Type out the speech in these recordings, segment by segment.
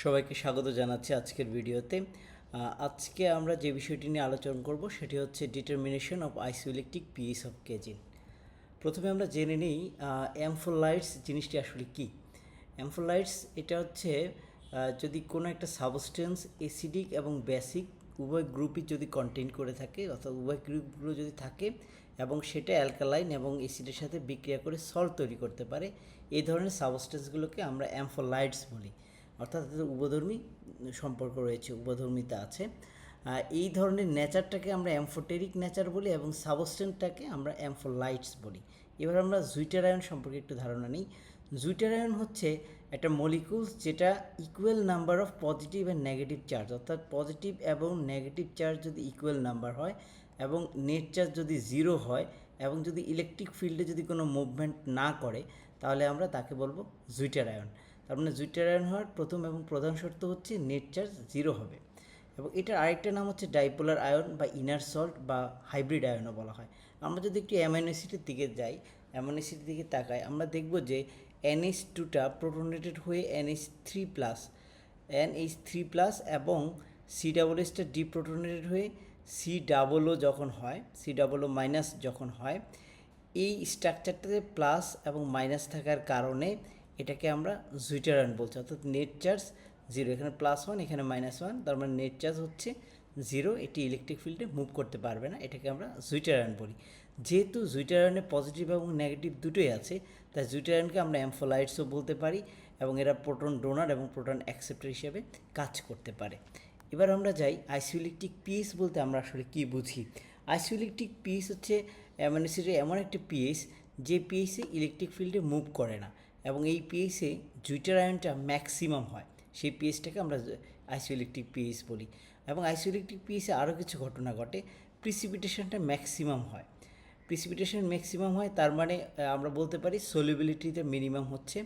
সবাইকে স্বাগত জানাচ্ছি আজকের ভিডিওতে। আজকে আমরা যে বিষয়টি নিয়ে আলোচনা করব সেটি হচ্ছে determination of isoelectric pH of casein. প্রথমে আমরা জেনে নিই অ্যামফোলাইটস জিনিসটি আসলে কী। অ্যামফোলাইটস এটা হচ্ছে যদি কোনো একটা সাবস্টেন্স অ্যাসিডিক এবং বেসিক উভয় গ্রুপই যদি কন্টেইন করে থাকে, অর্থাৎ উভয় গ্রুপগুলো যদি থাকে এবং সেটা অ্যালকালাইন এবং অ্যাসিডের সাথে বিক্রিয়া করে সল্ট তৈরি করতে পারে, এই ধরনের সাবস্টেন্সগুলোকে আমরা অ্যামফোলাইটস বলি। অর্থাৎ তাদের উভধর্মী সম্পর্ক রয়েছে, উভধর্মিতা আছে। এই ধরনের নেচারটাকে আমরা অ্যামফোটেরিক নেচার বলি এবং সাবস্টেন্সটাকে আমরা অ্যামফোলাইটস বলি। এবার আমরা জুইটার আয়ন সম্পর্কে একটু ধারণা নিই। জুইটার আয়ন হচ্ছে একটা মলিকুলস যেটা equal number of positive and negative charge, অর্থাৎ পজিটিভ এবং নেগেটিভ চার্জ যদি ইকুয়াল নাম্বার হয় এবং নেট চার্জ যদি জিরো হয় এবং যদি ইলেকট্রিক ফিল্ডে যদি কোনো মুভমেন্ট না করে, তাহলে আমরা তাকে বলবো জুইটার আয়ন। তার মানে জুইটার আয়ন হওয়ার প্রথম এবং প্রধান শর্ত হচ্ছে নেট চার্জ জিরো হবে। এবং এটার আরেকটা নাম হচ্ছে ডাইপোলার আয়ন বা ইনার সল্ট বা হাইব্রিড আয়নও বলা হয়। আমরা যদি একটু অ্যামাইনো অ্যাসিডের দিকে যাই, অ্যামাইনো অ্যাসিডের দিকে তাকাই, আমরা দেখব যে NH2টা প্রোটনেটেড হয়ে NH3+ এবং COOHটা ডিপ্রোটনেটেড হয়ে COO যখন হয়, COO মাইনাস যখন হয়, এই স্ট্রাকচারটাতে প্লাস এবং মাইনাস থাকার কারণে এটাকে আমরা জুইটার আয়ন বলছি। অর্থাৎ নেট চার্জ জিরো, এখানে +1 এখানে -1, তার মানে নেট চার্জ হচ্ছে জিরো, এটি ইলেকট্রিক ফিল্ডে মুভ করতে পারবে না, এটাকে আমরা জুইটার আয়ন বলি। যেহেতু জুইটার আয়নে পজিটিভ এবং নেগেটিভ দুটোই আছে, তাই জুইটার আয়নকে আমরা অ্যামফোলাইটসও বলতে পারি এবং এরা প্রোটন ডোনার এবং প্রোটন অ্যাকসেপ্টর হিসেবে কাজ করতে পারে। এবার আমরা যাই আইসোইলেকট্রিক পিএইচ বলতে আমরা আসলে কী বুঝি। আইসোইলেকট্রিক পিএইচ হচ্ছে অ্যামাইনো অ্যাসিডের এমন একটি পিএইচ যে পিএইচে ইলেকট্রিক ফিল্ডে মুভ করে না এবং এই পিএইচে জুইটার আয়নটা ম্যাক্সিমাম হয়, সেই পিএইচটাকে আমরা আইসোইলেকট্রিক পিএইচ বলি। এবং আইসোইলেকট্রিক পিএইচে আরও কিছু ঘটনা ঘটে, প্রিসিপিটেশনটা ম্যাক্সিমাম হয়। প্রিসিপিটেশন ম্যাক্সিমাম হয় তার মানে আমরা বলতে পারি সলিবিলিটিতে মিনিমাম হচ্ছে,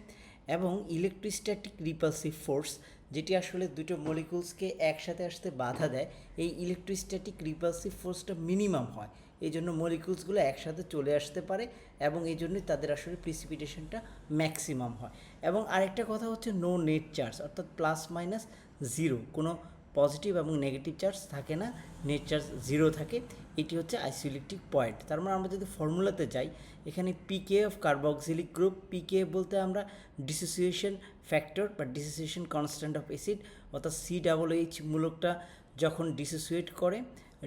এবং ইলেকট্রোস্ট্যাটিক রিপালসিভ ফোর্স যেটি আসলে দুটো মলিকুলসকে একসাথে আসতে বাধা দেয়, এই ইলেকট্রোস্ট্যাটিক রিপালসিভ ফোর্সটা মিনিমাম হয়। এই জন্য মলিকুলসগুলো একসাথে চলে আসতে পারে এবং এই জন্যই তাদের আসলে প্রিসিপিটেশনটা ম্যাক্সিমাম হয়। এবং আরেকটা কথা হচ্ছে নো নেট চার্জ, অর্থাৎ +-0, কোনো পজিটিভ এবং নেগেটিভ চার্জ থাকে না, নেট চার্জ জিরো থাকে। এটি হচ্ছে আইসোইলেকট্রিক পয়েন্ট। তার মানে আমরা যদি ফর্মুলাতে যাই, এখানে পিকে অফ কার্বক্সিলিক গ্রুপ, পিকে বলতে আমরা ডিসোসিয়েশন ফ্যাক্টর বা ডিসোসিয়েশন কনস্ট্যান্ট অফ অ্যাসিড, অর্থাৎ COOH মূলকটা যখন ডিসোসিয়েট করে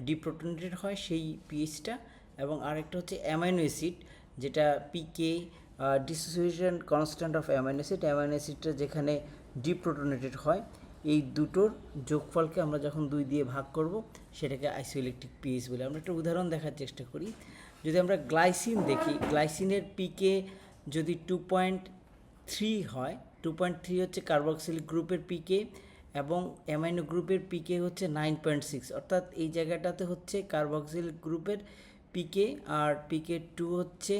ডিপ্রোটনেটেড হয় সেই পিএইচটা। এবং আরেকটা হচ্ছে অ্যামাইনো অ্যাসিড, যেটা pK dissociation constant of amino acid, amino অ্যাসিডটা যেখানে ডিপ্রোটনেটেড হয়, এই দুটোর যোগফলকে আমরা যখন 2 দিয়ে ভাগ করব সেটাকে আইসোইলেকট্রিক পিএইচ বলে। আমরা একটা উদাহরণ দেখার চেষ্টা করি। যদি আমরা গ্লাইসিন দেখি, গ্লাইসিনের পিকে যদি 2.3 হয়, 2.3 হচ্ছে কার্বক্সিলিক গ্রুপের পিকে এবং অ্যামাইনো গ্রুপের পিকে হচ্ছে 9.6, অর্থাৎ এই জায়গাটাতে হচ্ছে কার্বক্সিলিক গ্রুপের পিকে আর পিকে 2 হচ্ছে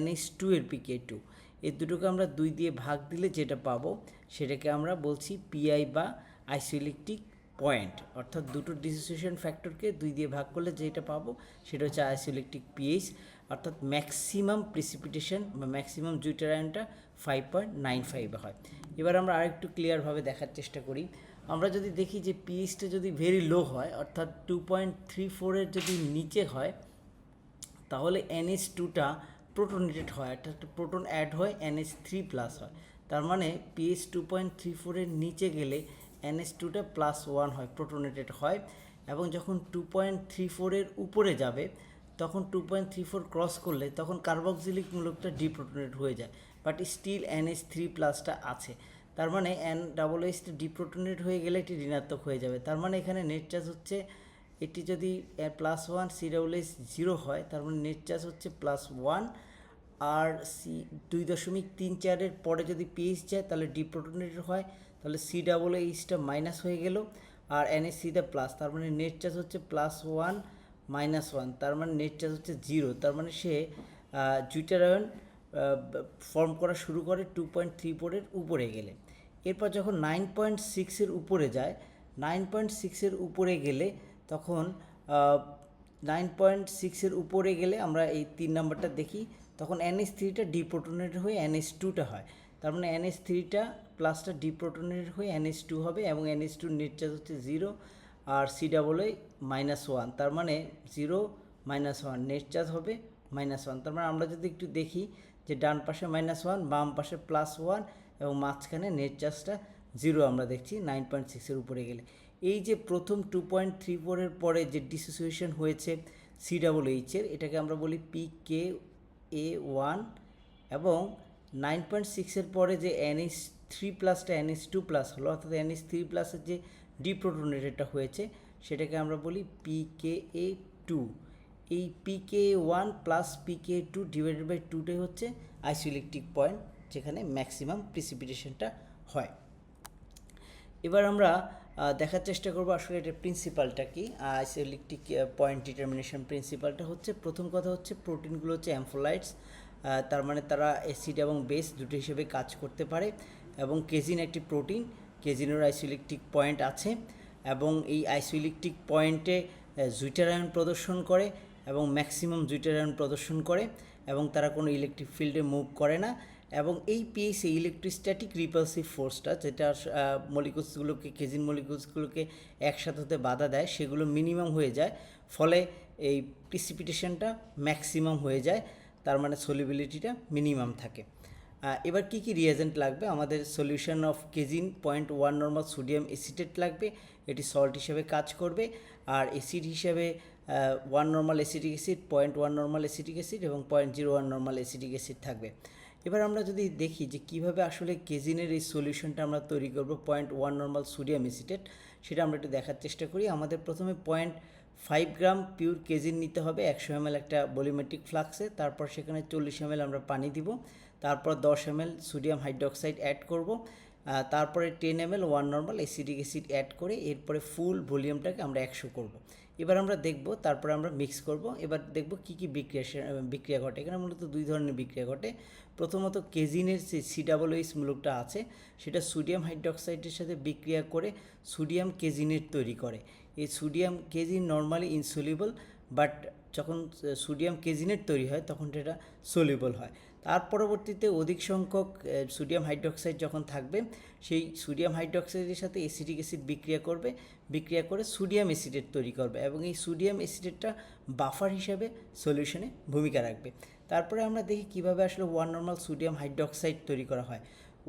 NH2 এর পিকে 2। এই দুটোকে আমরা 2 দিয়ে ভাগ দিলে যেটা পাবো সেটাকে আমরা বলছি পিআই বা আইসোইলেকট্রিক পয়েন্ট, অর্থাৎ দুটো ডিসোসিয়েশন ফ্যাক্টরকে 2 দিয়ে ভাগ করলে যেটা পাবো সেটা হচ্ছে আইসোইলেকট্রিক পিএইচ, অর্থাৎ ম্যাক্সিমাম প্রিসিপিটেশন বা ম্যাক্সিমাম জুইটার আয়নটা 5.95 হয়। এবার আমরা আরেকটু ক্লিয়ারভাবে দেখার চেষ্টা করি। আমরা যদি দেখি যে পিএইচটা যদি ভেরি লো হয়, অর্থাৎ 2.34 এর যদি নিচে হয়, তাহলে NH2টা প্রোটনেটেড হয়, অর্থাৎ প্রোটন অ্যাড হয়, NH3+ হয়। তার মানে পিএইচ 2.34 এর নিচে গেলে NH2টা +1 হয়, প্রোটনেটেড হয়। এবং যখন 2.34 এর উপরে যাবে তখন 2.34 ক্রস করলে তখন কার্বক্সিলিক মূলকটা ডিপ্রোটনেটেড হয়ে যায়, বাট স্টিল NH3+টা আছে। তার মানে NOOHটা ডিপ্রোটনেটেড হয়ে গেলে এটি ঋণাত্মক হয়ে যাবে। তার মানে এখানে নেট চার্জ হচ্ছে, এটি যদি +1 COOH 0 হয়, তার মানে নেট চার্জ হচ্ছে +1, আর 2.34 এর পরে যদি পিএইচ যায় তাহলে ডিপ্রোটনেটেড হয়, তাহলে COOHটা মাইনাস হয়ে গেল আর NH3টা প্লাস, তার মানে নেট চার্জ হচ্ছে +1 -1, তার মানে নেট চার্জ হচ্ছে 0। তার মানে সে জুইটার আয়ন ফর্ম করা শুরু করে 2.34 এর উপরে গেলে। এরপর যখন 9.6 এর উপরে যায়, 9.6 এর উপরে গেলে তখন 9.6 এর উপরে গেলে আমরা এই 3 নাম্বারটা দেখি, তখন NH3টা ডিপ্রোটনেটেড হয়ে NH2টা হয়। তার মানে NH3টা প্লাসটা ডিপ্রোটনেটেড হয়ে NH2 হবে এবং NH2 নেট চার্জ হচ্ছে 0 আর CAA -1, তার মানে 0 -1 নেট চার্জ হবে -1। তার মানে আমরা যদি একটু দেখি যে ডান পাশে -1, বাম পাশে +1 এবং মাঝখানে নেট চার্জটা 0 আমরা দেখছি 9.6-এর উপরে গেলে। এই যে প্রথম 2.34-এর পরে যে ডিসোসিয়েশন হয়েছে CAA-এর, এটাকে আমরা বলি pKa1, এবং 9.6-এর পরে যে NH3+টা NH2+ হলো, অর্থাৎ NH3+-এর যে ডিপ্রোটনেটেডটা হয়েছে সেটাকে আমরা বলি pKa2। এই pKa1 plus pKa2 divided by 2টাই হচ্ছে আইসোইলেকট্রিক পয়েন্ট, যেখানে ম্যাক্সিমাম প্রিসিপিটেশনটা হয়। এবার আমরা দেখার চেষ্টা করবো আসলে এটা প্রিন্সিপালটা কি। আইসোইলেকট্রিক পয়েন্ট ডিটারমিনেশন প্রিন্সিপালটা হচ্ছে, প্রথম কথা হচ্ছে প্রোটিনগুলো হচ্ছে অ্যাম্ফোলাইটস, তার মানে তারা অ্যাসিড এবং বেস দুটো হিসেবে কাজ করতে পারে, এবং কেজিন একটি প্রোটিন, কেজিনের আইসোইলেকট্রিক পয়েন্ট আছে, এবং এই আইসোইলেকট্রিক পয়েন্টে জুইটার আয়ন প্রদর্শন করে এবং ম্যাক্সিমাম জুইটার আয়ন প্রদর্শন করে, এবং তারা কোনো ইলেকট্রিক ফিল্ডে মুভ করে না, এবং এই পিএইচে ইলেকট্রোস্ট্যাটিক রিপালসিভ ফোর্সটা যেটা মলিকুলসগুলোকে, কেজিন মলিকুলসগুলোকে একসাথে হতে বাধা দেয়, সেগুলো মিনিমাম হয়ে যায়, ফলে এই প্রিসিপিটেশনটা ম্যাক্সিমাম হয়ে যায়, তার মানে সলিবিলিটিটা মিনিমাম থাকে। এবার কি কি রিয়েজেন্ট লাগবে আমাদের? Solution of casein 0.1 normal sodium acetate লাগবে, এটি সল্ট হিসেবে কাজ করবে, আর অ্যাসিড হিসেবে 1 normal acetic acid, 0.1 normal acetic acid এবং 0.01 নর্মাল অ্যাসিটিক অ্যাসিড থাকবে। এবার আমরা যদি দেখি যে কীভাবে আসলে কেজিনের এই সলিউশনটা আমরা তৈরি করব 0.1 নর্মাল সোডিয়াম এসিটেট, সেটা আমরা একটু দেখার চেষ্টা করি। আমাদের প্রথমে 0.5 গ্রাম পিওর কেজিন নিতে হবে 100 ml একটা ভলিউমেট্রিক ফ্লাক্সে, তারপর সেখানে 40 ml আমরা পানি দিব, তারপর 10 ml সোডিয়াম হাইড্রোক্সাইড অ্যাড করব, তারপরে 10 ml 1 normal acetic acid add করে এরপরে ফুল ভলিউমটাকে আমরা 100 করব। এবার আমরা দেখব, তারপরে আমরা মিক্স করব। এবার দেখব কী কী বিক্রিয়া ঘটে। এখানে মূলত দুই ধরনের বিক্রিয়া ঘটে। প্রথমত কেজিনের যে COOH মূলকটা আছে সেটা সোডিয়াম হাইড্রোক্সাইডের সাথে বিক্রিয়া করে সোডিয়াম কেজিনেট তৈরি করে। এই sodium casein normally insoluble, but যখন সোডিয়াম কেজিনেট তৈরি হয় তখন সেটা সলিউবল হয়। তার পরবর্তীতে অধিক সংখ্যক সোডিয়াম হাইড্রোক্সাইড যখন থাকবে, সেই সোডিয়াম হাইড্রোক্সাইডের সাথে অ্যাসিটিক অ্যাসিড বিক্রিয়া করবে, বিক্রিয়া করে সোডিয়াম অ্যাসিটেট তৈরি করবে, এবং এই সোডিয়াম অ্যাসিটেটটা বাফার হিসাবে সলিউশনে ভূমিকা রাখবে। তারপরে আমরা দেখি কিভাবে আসলে 1 নর্মাল সোডিয়াম হাইড্রোক্সাইড তৈরি করা হয়।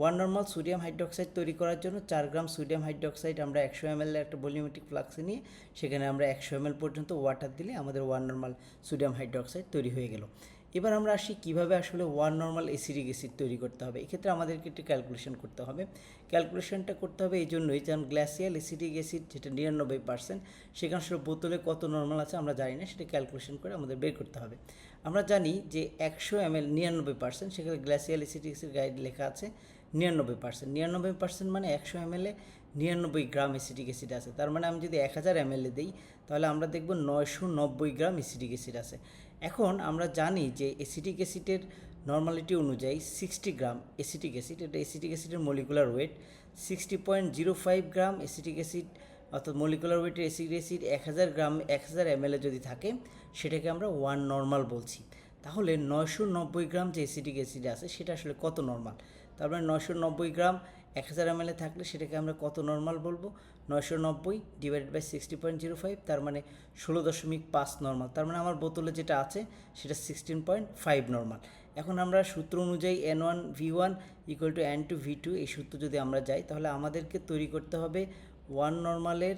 1 নর্মাল সোডিয়াম হাইড্রোক্সাইড তৈরি করার জন্য 4 গ্রাম সোডিয়াম হাইড্রোক্সাইড আমরা 100 ml একটা ভলিউমেট্রিক ফ্লাক্সে নিয়ে সেখানে আমরা 100 ml পর্যন্ত ওয়াটার দিলে আমাদের 1 নর্মাল সোডিয়াম হাইড্রোক্সাইড তৈরি হয়ে গেল। এবার আমরা আসি কীভাবে আসলে 1 নর্মাল অ্যাসিটিক অ্যাসিড তৈরি করতে হবে। এক্ষেত্রে আমাদেরকে একটু ক্যালকুলেশন করতে হবে। ক্যালকুলেশনটা করতে হবে এই জন্যই, যেমন গ্লাসিয়াল অ্যাসিটিক অ্যাসিড যেটা 99%, সেখানে আসলে বোতলে কত নর্মাল আছে আমরা জানি না, সেটা ক্যালকুলেশন করে আমাদের বের করতে হবে। আমরা জানি যে 100 ml 99%, সেখানে গ্লাসিয়াল অ্যাসিটিক অ্যাসিড গাইড লেখা আছে 99%। 99% মানে 100 ml 99 গ্রাম অ্যাসিটিক অ্যাসিড আছে। তার মানে আমি যদি 1000 ml দিই তাহলে আমরা দেখব 990 গ্রাম অ্যাসিটিক অ্যাসিড আছে। এখন আমরা জানি যে অ্যাসিটিক অ্যাসিডের নর্মালিটি অনুযায়ী 60 গ্রাম অ্যাসিটিক অ্যাসিড, এটা অ্যাসিটিক অ্যাসিডের মলিকুলার ওয়েট 60.05 গ্রাম অ্যাসিটিক অ্যাসিড, অর্থাৎ মলিকুলার ওয়েটের অ্যাসিড 1000 গ্রাম 1000 ml যদি থাকে সেটাকে আমরা 1 নর্মাল বলছি। তাহলে 990 গ্রাম যে অ্যাসিটিক অ্যাসিড আছে সেটা আসলে কত নর্মাল? তার মানে 990 গ্রাম 1000 ml থাকলে সেটাকে আমরা কত নর্মাল বলবো? 990 ডিভাইডেড বাই 60.05, তার মানে 16.5 নর্মাল। তার মানে আমার বোতলে যেটা আছে সেটা 16.5 নর্মাল। এখন আমরা সূত্র অনুযায়ী N1V1 = N2V2, এই সূত্র যদি আমরা যাই তাহলে আমাদেরকে তৈরি করতে হবে 1 নর্মালের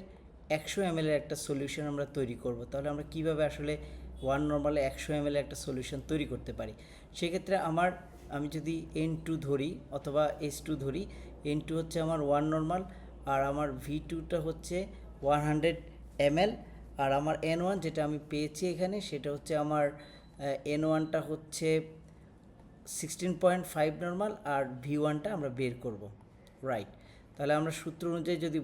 100 ml একটা সলিউশন আমরা তৈরি করব। তাহলে আমরা কিভাবে আসলে 1 নর্মালে 100 ml একটা সলিউশন তৈরি করতে পারি? সেক্ষেত্রে আমি যদি N2 ধরি অথবা S2 ধরি, N2 হচ্ছে আমার 1 নর্মাল, আর আমার V2টা হচ্ছে 100 ml, আর আমার N1 যেটা আমি পেয়েছি এখানে সেটা হচ্ছে আমার N1টা হচ্ছে 16.5 নর্মাল, আর V1টা আমরা বের করব, রাইট। তাহলে আমরা সূত্র অনুযায়ী যদি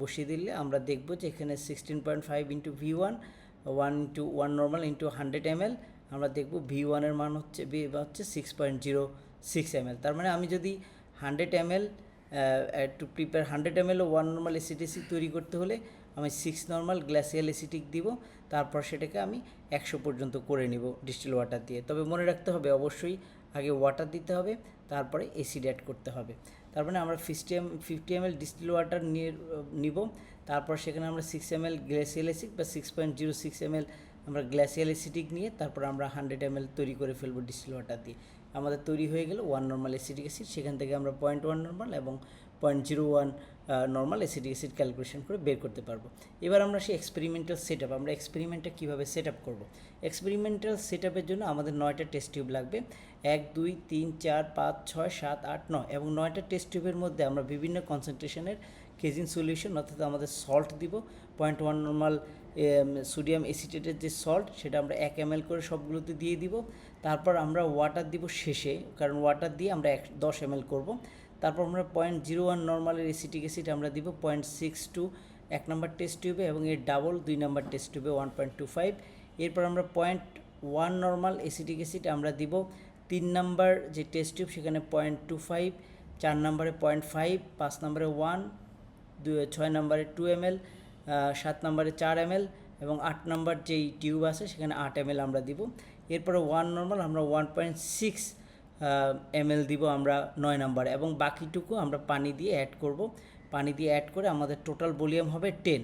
বসিয়ে দিলে আমরা দেখব যে এখানে 16.5 into V1 1 normal into 100 ml, আমরা দেখব V1 এর মান হচ্ছে 6.06 ml। তার মানে আমি যদি 100 ml to prepare 100 ml 1 normal acid তৈরি করতে হলে আমি 6 নর্মাল গ্লাসিয়াল অ্যাসিটিক দিব, তারপর সেটাকে আমি 100 পর্যন্ত করে নিব ডিস্টিল ওয়াটার দিয়ে। তবে মনে রাখতে হবে অবশ্যই আগে ওয়াটার দিতে হবে, তারপরে অ্যাসিড অ্যাড করতে হবে। তারপরে আমরা 50 ml ডিস্টিল ওয়াটার নিব, তারপর সেখানে আমরা 6 ml গ্লাসিয়াল অ্যাসিড বা 6.06 ml আমরা গ্লাসিয়াল অ্যাসিডিক নিয়ে তারপর আমরা 100 ml তৈরি করে ফেলবো ডিস্টিল ওয়াটার দিয়ে। আমাদের তৈরি হয়ে গেল 1 নর্মাল অ্যাসিডিক অ্যাসিড। সেখান থেকে আমরা 0.1 নর্মাল এবং 0.01 নর্মাল অ্যাসিডিক অ্যাসিড ক্যালকুলেশন করে বের করতে পারবো। এবার আমরা সেই এক্সপেরিমেন্টাল সেট আপ, আমরা এক্সপেরিমেন্টটা কীভাবে সেট আপ করবো। এক্সপেরিমেন্টাল সেট আপের জন্য আমাদের 9টা টেস্ট টিউব লাগবে। 1 2 3 4 5 6 7 8 9 এবং 9টা টেস্ট টিউবের মধ্যে আমরা বিভিন্ন কনসেন্ট্রেশনের কেজিন সলিউশন অর্থাৎ আমাদের সল্ট দিব। 0.1 নর্মাল সোডিয়াম অ্যাসিটেটের যে সল্ট সেটা আমরা 1 ml করে সবগুলোতে দিয়ে দিব। তারপর আমরা ওয়াটার দিব শেষে, কারণ ওয়াটার দিয়ে আমরা 10 ml করব। তারপর আমরা 0.01 নর্মালের অ্যাসিটিক অ্যাসিড আমরা দিব 0.62 1 নম্বর টেস্ট টিউবে এবং এর ডাবল 2 নম্বর টেস্ট টিউবে 1.25। এরপর আমরা 0.1 নর্মাল অ্যাসিটিক অ্যাসিড আমরা দিব 3 নম্বর যে টেস্ট টিউব সেখানে 0.25, 4 নম্বরে 0.5, 5 নম্বরে 1, 6 নম্বরে 2 ml, 7 নম্বরে 4 ml এবং 8 নম্বর যেই টিউব আছে সেখানে 8 ml আমরা দিব। এরপরে 1 নর্মাল আমরা 1.6 ml দিব আমরা 9 নম্বরে এবং বাকিটুকু আমরা পানি দিয়ে অ্যাড করব। পানি দিয়ে অ্যাড করে আমাদের টোটাল ভলিউম হবে 10,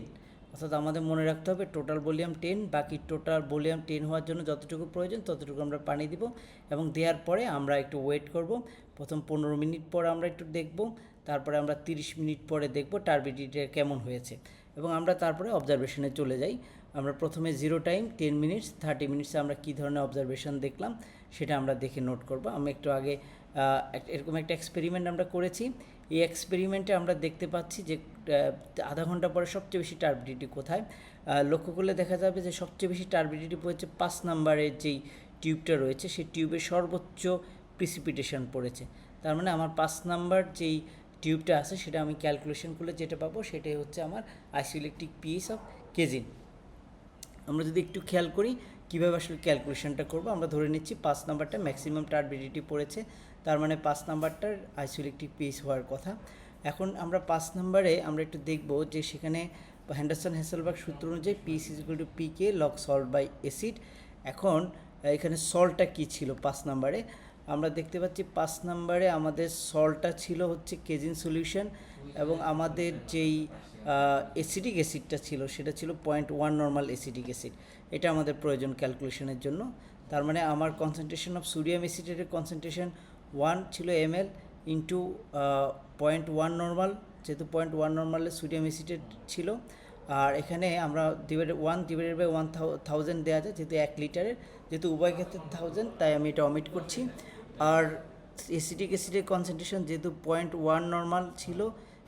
অর্থাৎ আমাদের মনে রাখতে হবে টোটাল ভলিউম 10। বাকি টোটাল ভলিউম 10 হওয়ার জন্য যতটুকু প্রয়োজন ততটুকু আমরা পানি দিব এবং দেওয়ার পরে আমরা একটু ওয়েট করব। প্রথম 15 মিনিট পর আমরা একটু দেখব, তারপরে আমরা 30 মিনিট পরে দেখব টার্বিডিটি কেমন হয়েছে এবং আমরা তারপরে অবজারভেশনে চলে যাই। আমরা প্রথমে 0 টাইম 10 মিনিটস 30 মিনিটসে আমরা কী ধরনের অবজারভেশন দেখলাম সেটা আমরা দেখে নোট করব। আমি একটু আগে এরকম একটা এক্সপেরিমেন্ট আমরা করেছি। এই এক্সপেরিমেন্টে আমরা দেখতে পাচ্ছি যে আধা ঘন্টা পরে সবচেয়ে বেশি টার্বিডিটি কোথায়। লক্ষ্য করলে দেখা যাবে যে সবচেয়ে বেশি টার্বিডিটি পড়েছে 5 নম্বরের যেই টিউবটা রয়েছে সেই টিউবের সর্বোচ্চ প্রিসিপিটেশন পড়েছে। তার মানে আমার 5 নাম্বার যেই টিউবটা আছে সেটা আমি ক্যালকুলেশন করলে যেটা পাবো সেটাই হচ্ছে আমার আইসোইলেকট্রিক পিএইচ অফ কেজিন। আমরা যদি একটু খেয়াল করি কীভাবে আসলে ক্যালকুলেশনটা করবো, আমরা ধরে নিচ্ছি 5 নাম্বারটা ম্যাক্সিমাম টার্বিডিটি পড়েছে, তার মানে 5 নাম্বারটার আইসোইলেকট্রিক পিএইচ হওয়ার কথা। এখন আমরা 5 নাম্বারে আমরা একটু দেখব যে সেখানে হেন্ডারসন-হেসেলবার্গ সূত্র অনুযায়ী pH is equal to pK log salt by acid. এখন এখানে সল্টটা কী ছিল 5 নাম্বারে, আমরা দেখতে পাচ্ছি 5 নাম্বারে আমাদের সল্টটা ছিল হচ্ছে কেজিন সলিউশন এবং আমাদের যেই অ্যাসিডিক অ্যাসিডটা ছিল সেটা ছিল 0.1 নর্মাল অ্যাসিডিক অ্যাসিড। এটা আমাদের প্রয়োজন ক্যালকুলেশনের জন্য। তার মানে আমার কনসেন্ট্রেশন অফ সোডিয়াম অ্যাসিটেটের কনসেন্ট্রেশন 1 ছিল ml ইন্টু 0.1 নর্মাল, যেহেতু 0.1 নর্মালে সোডিয়াম অ্যাসিটেট ছিল। আর এখানে আমরা 1/1000 দেওয়া যায় যেহেতু 1 লিটারের, যেহেতু উভয় ক্ষেত্রে 1000 তাই আমি এটা অমিট করছি। আর অ্যাসিডিক অ্যাসিডের কনসেন্ট্রেশন যেহেতু 0.1 নর্মাল ছিল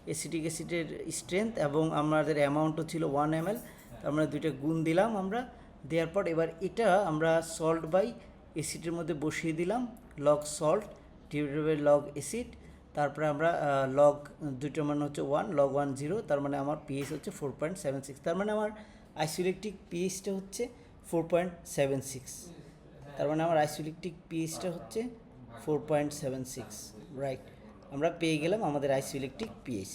অ্যাসিডিক অ্যাসিডের স্ট্রেংথ এবং আমাদের অ্যামাউন্টও ছিল 1 ml, আমরা দুইটা গুণ দিলাম। আমরা দেওয়ার পর এবার এটা আমরা সল্ট বাই অ্যাসিডের মধ্যে বসিয়ে দিলাম, log salt divided by log acid. তারপরে আমরা লগ দুইটার মান হচ্ছে 1 লগ 1 0, তার মানে আমার পিএইচ হচ্ছে 4.76। তার মানে আমার আইসোইলেকট্রিক পিএইচটা হচ্ছে 4.76। তার মানে আমার আইসোইলেকট্রিক পিএইচটা হচ্ছে 4.76, রাইট। আমরা পেয়ে গেলাম আমাদের আইসোইলেকট্রিক পিএইচ।